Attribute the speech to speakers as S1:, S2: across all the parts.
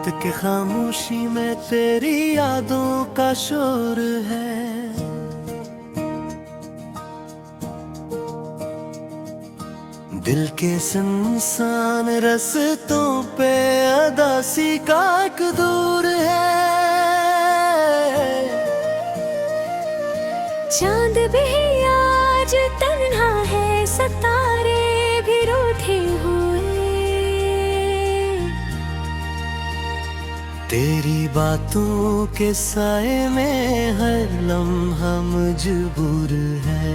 S1: रात के खामोशी में तेरी यादों का शोर है। दिल के सुनसान रस्तों पे अदासी का एक दूर है।
S2: चांद भी आज तन्हा है, सितारे भी रूठे हुए।
S1: तेरी बातों के साए में हर लम्हा मजबूर है।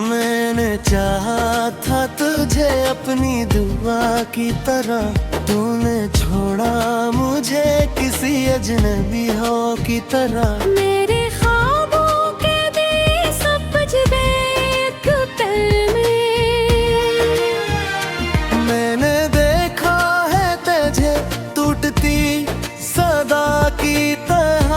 S1: मैंने चाहा था तुझे अपनी दुआ की तरह, तूने छोड़ा मुझे किसी अजनबी हो की तरह।
S2: मेरे ख्वाबों के भी सब बज गए एक पल में।
S1: मैंने देखा है तुझे टूटती सदा की तरह।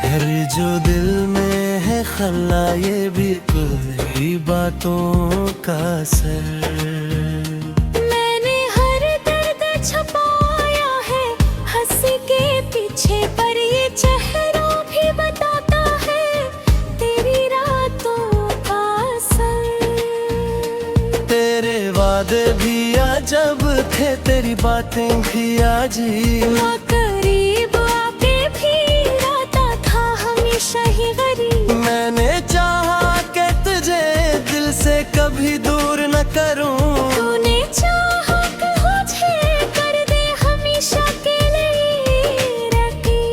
S1: हर जो दिल में है खला, ये भी कोई बातों का असर।
S2: मैंने हर दर्द छुपाया है हंसी के पीछे, पर ये चेहरा भी बताता है तेरी रातों का असर।
S1: तेरे वादे भी अजब थे, तेरी बातें भी अजीब।
S2: करीब आके भी रहता था हमेशा ही गरीब।
S1: मैंने चाहा कि तुझे दिल से कभी दूर न करूं।
S2: तूने चाहा कि मुझे कर दे हमेशा के लिए रखी।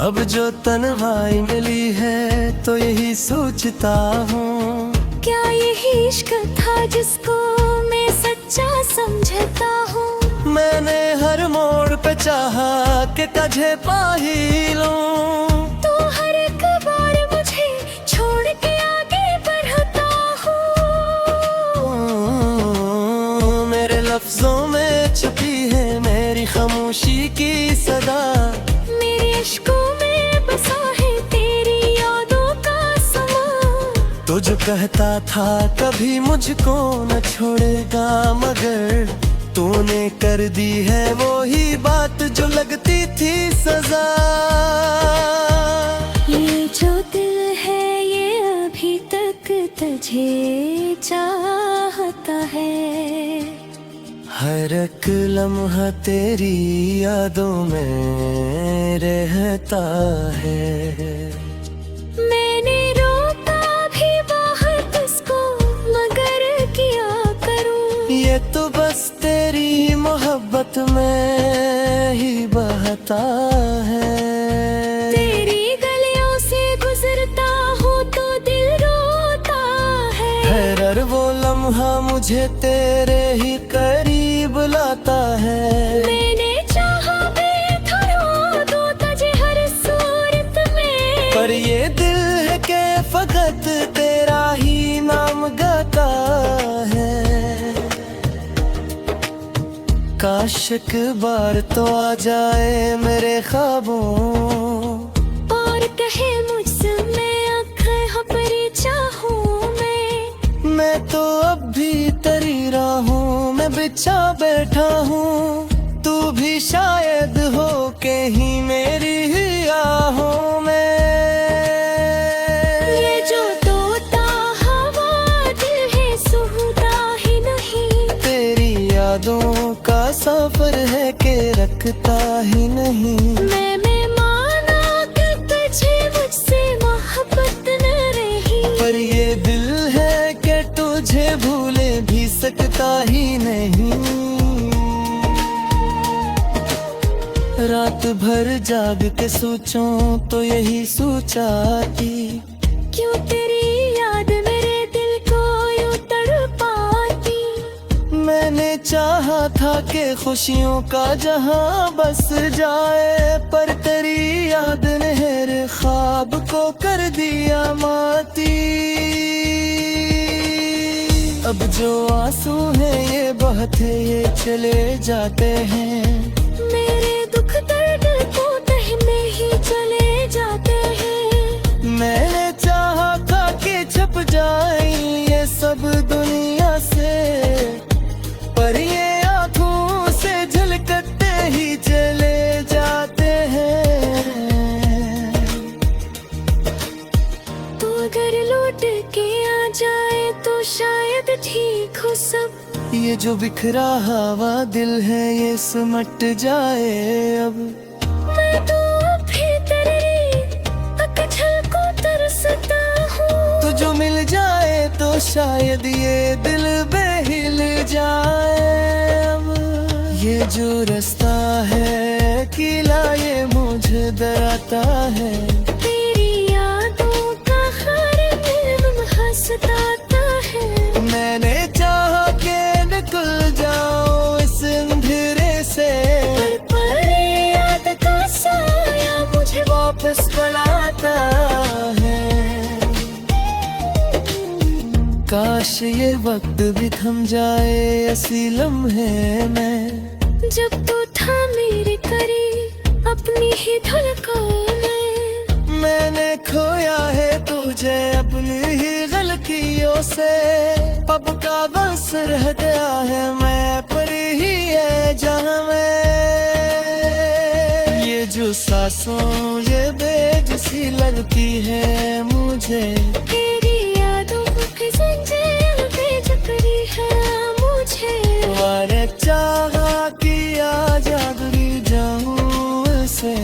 S1: अब जो तन्हाई मिली है तो यही सोचता हूँ,
S2: क्या यही इश्क था जिसको मैं सच्चा समझता हूँ।
S1: मैंने हर मोड़ पे चाहा कि तुझे पा ही लूं।
S2: तू हर एक बार मुझे छोड़ के आगे बढ़ता हूँ।
S1: मेरे लफ्जों में छुपी है मेरी खामोशी की सदा।
S2: मेरे इश्कों में बसा है तेरी यादों का समा।
S1: तो जो कहता था कभी मुझको न छोड़ेगा, मगर तूने कर दी है वो ही बात जो लगती थी सजा।
S2: ये जो दिल है ये अभी तक तुझे चाहता है।
S1: हर एक लम्हा तेरी यादों में रहता है।
S2: मैंने रोका भी बहुत उसको, मगर क्या करूं।
S1: ये तो बस तेरी मोहब्बत में ही बहता है।
S2: तेरी गलियों से गुजरता हूँ तो दिल रोता है।
S1: हर वो लम्हा मुझे तेरे ही करीब लाता है।
S2: मैंने चाहा बेखुदा दो तुझे हर सूरत में,
S1: पर ये दिल है कि फकत तेरा ही नाम गाता है। काश एक बार तो आ जाए मेरे ख्वाबों,
S2: और कहे मुझसे मैं आँखें भरी चाहूँ
S1: मैं तो अब भी तेरी राहों में बिछा बैठा हूँ। तू भी शायद हो के ही मेरी ही आहों में।
S2: ये जो तोता हवा दिल है सुनता ही नहीं।
S1: तेरी यादों का सफर है के रखता ही नहीं।
S2: मैं माना कि तुझे मुझसे मोहब्बत न रही,
S1: पर ये दिल है कि तुझे भूले भी सकता ही नहीं। रात भर जाग के सोचूं तो यही सोचा कि
S2: क्यों तेरी याद मेरे दिल को यूं तड़पाती।
S1: मैंने चाहा था कि खुशियों का जहां बस जाए, पर तेरी याद ने मेरे ख्वाब को कर दिया माती। अब जो आंसू हैं ये बहते ये चले जाते हैं,
S2: मेरे दुख दर्द को तह में ही चले जाते हैं।
S1: मैंने चाहा था कि छप जाए ये सब दुनिया से, पर ये आंखों से झलकते ही चले जाते हैं।
S2: तो अगर लौट के आ जाए तो शायद ठीक हो सब।
S1: ये जो बिखरा हुआ दिल है ये सिमट जाए अब।
S2: मैं तो भी तेरी पतझड़ को तरसता हूँ।
S1: तो जो मिल जाए तो शायद ये दिल बेहिल जाए अब। ये जो रास्ता है किला ये मुझे डराता है,
S2: तेरी यादों का हर दिन सताता है।
S1: मैंने चाहा कि निकल जाओ इस अंधेरे से,
S2: पर याद का साया मुझे
S1: वापस बुलाता है। काश ये वक्त भी थम जाए ऐसी लम्हे में,
S2: जब तू था मेरे करीब अपनी ही धड़कन में।
S1: मैंने खोया है तुझे अपनी ही गलतियों से, अब का बस रह गया है मैं पर ही है जहाँ मैं। ये जो सांसों ये बेजसी लगती है मुझे,
S2: तेरी यादों की जंजीर पे जकड़ी है मुझे।
S1: तुम्हारे चाहा कि आजाद भी जाऊं से,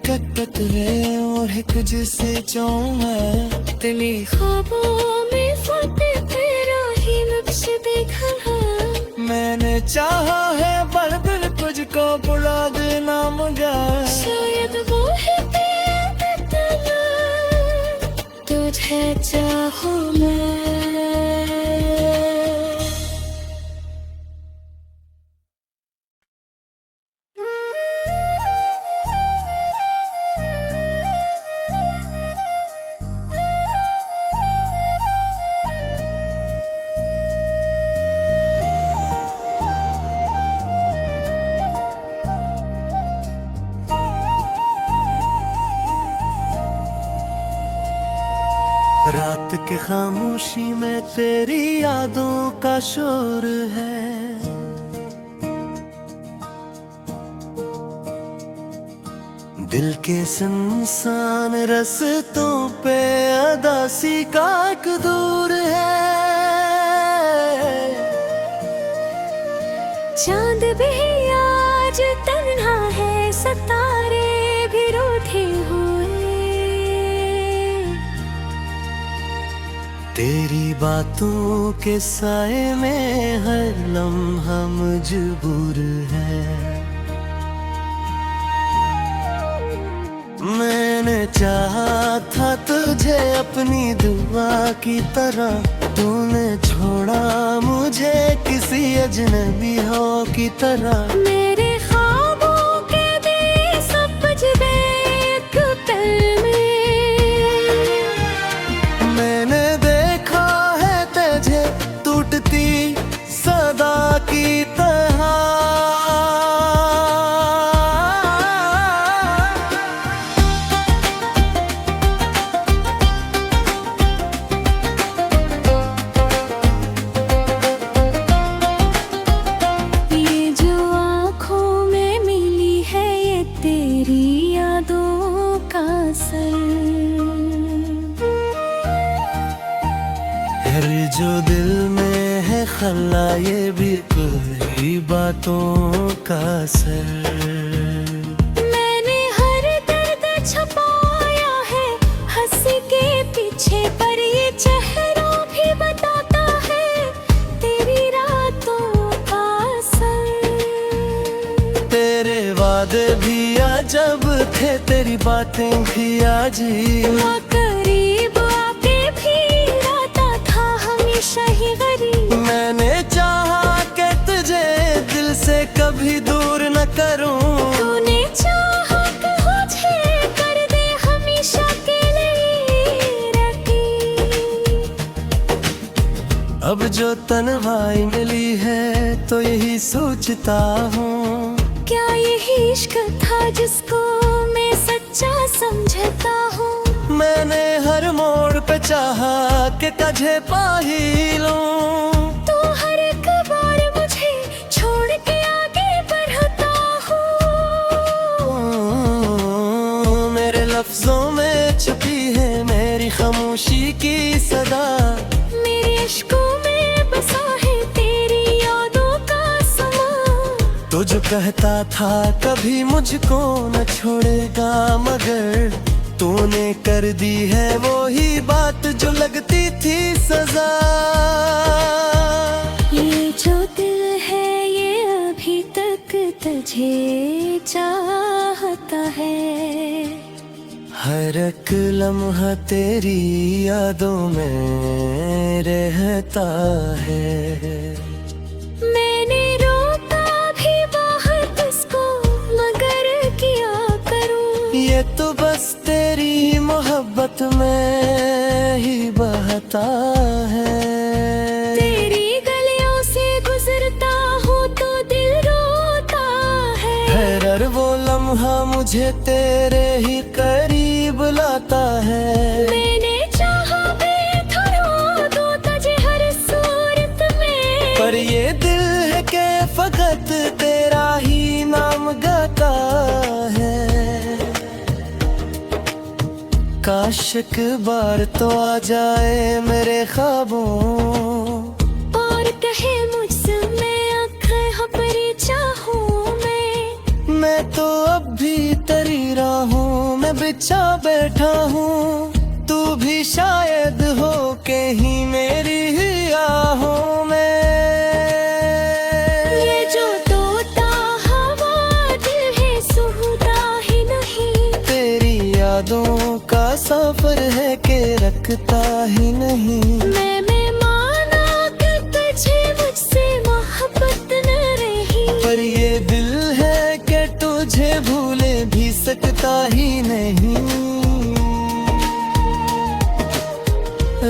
S1: कटत रे और कुछ से चौंगा
S2: तेरी ख्वाबों में फतेह तेरा ही नक्श देखा है।
S1: मैंने चाहा है पर दिल तुझको बुला देना मगर
S2: शायद वो है बेतला तुझे चाहूं मैं।
S1: रात के खामोशी में तेरी यादों का शोर है, दिल के सुनसान रस्तों पे अदासी का एक दूर है।
S2: चांद भी आज तन्हा है, सितारे भी रूठे हुए।
S1: तेरी बातों के साए में हर लम्हा मजबूर है। मैंने चाहा था तुझे अपनी दुआ की तरह, तूने छोड़ा मुझे किसी अजनबी हो की तरह।
S2: मेरे ख्वाबों के भी सब बज गए एक पल में।
S1: मैंने देखा है तुझे टूटती सदा की तरह। जो दिल में है खला ये भी कोई बातों का असर।
S2: मैंने हर दर्द छुपाया है हंसी के पीछे, पर ये चेहरा भी बताता है तेरी रातों का असर।
S1: तेरे वादे भी आज जब थे तेरी बातें भी आज ही
S2: ना करीब आके भी रहता था हमेशा ही गरीब।
S1: मैंने चाहा कि तुझे दिल से कभी दूर न करूं,
S2: तूने चाहा कि मुझे कर दे हमेशा के लिए रखी।
S1: अब जो तन्हाई मिली है तो यही सोचता हूँ,
S2: क्या यही इश्क था जिसको मैं सच्चा समझता हूँ।
S1: मैंने हर मोड़ पे चाहा कि तुझे पा ही लूं,
S2: तू हर एक बार मुझे छोड़ के आगे बढ़ता हूँ।
S1: मेरे लफ्जों में छुपी है मेरी खामोशी की सदा,
S2: मेरे इश्कों में बसा है तेरी यादों का समा।
S1: तो जो कहता था कभी मुझको न छोड़ेगा, मगर तूने कर दी है वो ही बात जो लगती थी सजा।
S2: ये जो दिल है ये अभी तक तुझे चाहता है।
S1: हर एक लम्हा तेरी यादों में रहता है।
S2: मैंने रोका भी बहुत उसको मगर क्या करूं।
S1: ये तो बस तेरी मोहब्बत में ही बहता है।
S2: तेरी गलियों से गुजरता हूँ तो दिल रोता है।
S1: हर वो लम्हा मुझे तेरे ही करीब लाता है।
S2: मैंने चाहा बेथरो दो तुझे हर सूरत में,
S1: पर ये दिल है कि फकत तेरा ही नाम गाता है। काश एक बार तो आ जाए मेरे ख्वाबों,
S2: और कहे मुझसे मैं आँखें भरी चाहूँ
S1: मैं तो अब भी तेरी राहों में बिछा बैठा हूँ। तू भी शायद हो के ही मेरी ही आहों में।
S2: ये जो तोता हवा दिल है सुनता ही नहीं,
S1: तेरी यादों का सफर है कि रखता ही नहीं।
S2: मैं माना कि तुझे मुझसे मोहब्बत न रही,
S1: पर ये दिल है कि तुझे भूले भी सकता ही नहीं।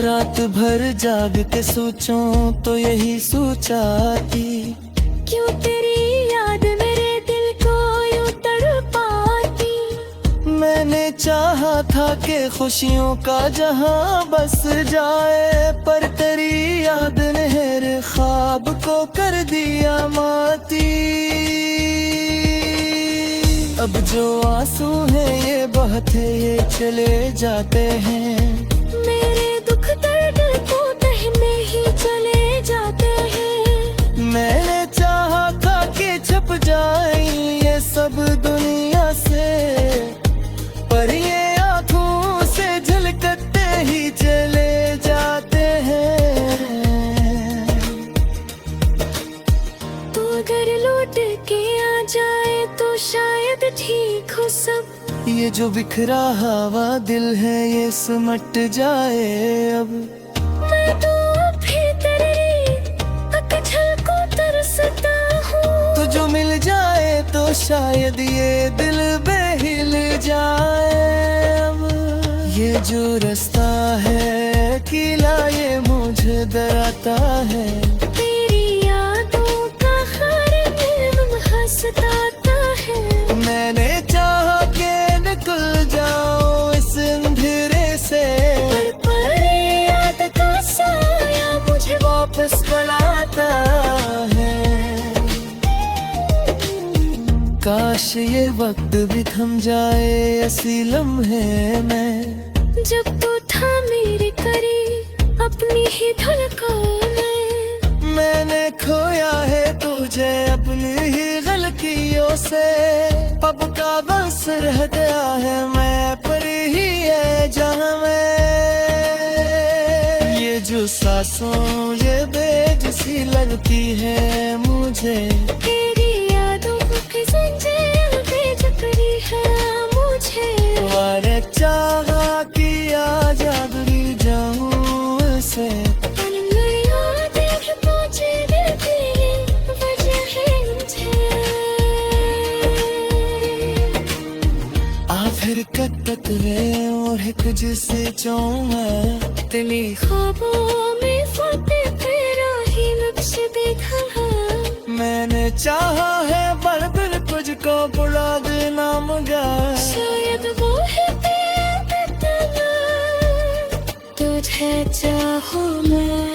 S1: रात भर जाग के सोचूं तो यही सोचा कि
S2: क्यों तेरी याद मेरे दिल को यूं तड़पाती।
S1: मैंने चाहा था कि खुशियों का जहां बस जाए, पर तेरी याद ने हर ख्वाब को कर दिया माती। अब जो आंसू हैं ये बहते ये चले जाते हैं।
S2: मेरे दुख दर्द को बहने ही चले जाते हैं।
S1: मैंने चाहा था कि छप जाए ये सब दुनिया से, पर ये आंखों से झलकते ही चले जाते हैं।
S2: तू अगर लौट के आ जाए तो शायद ठीक हो सब।
S1: ये जो बिखरा हुआ दिल है ये सिमट जाए अब।
S2: मैं तो अभी तेरी अकझल को तरसता हूँ।
S1: तो जो मिल जाए तो शायद ये दिल बेहिल जाए अब। ये जो रास्ता है किला ये मुझे डराता है।
S2: तेरी यादों का हर लम्हा सताता है।
S1: मैंने चाहा कि निकल जाओ इस अंधेरे से,
S2: पर याद का साया मुझे
S1: वापस बुलाता है। काश ये वक्त भी थम जाए ऐसी लम्हे में,
S2: जब तू था मेरे करीब अपनी ही धड़कन में।
S1: मैंने खोया है तुझे अपनी ही गलतियों से। अब का बस रह गया है मैं पर ही है जहाँ मैं। ये जो सांसों ये बेजसी लगती है मुझे,
S2: तेरी यादों की जंजीर पे जकड़ी है।
S1: वे और जिसे चाहूं मैं
S2: दिली ख्वाबों में फतेह तेरा ही नक्श देखा है।
S1: मैंने चाहा है पर दिल तुझको बुला देना मगर
S2: शायद वो है तेरे तला तुझे चाहूं मैं।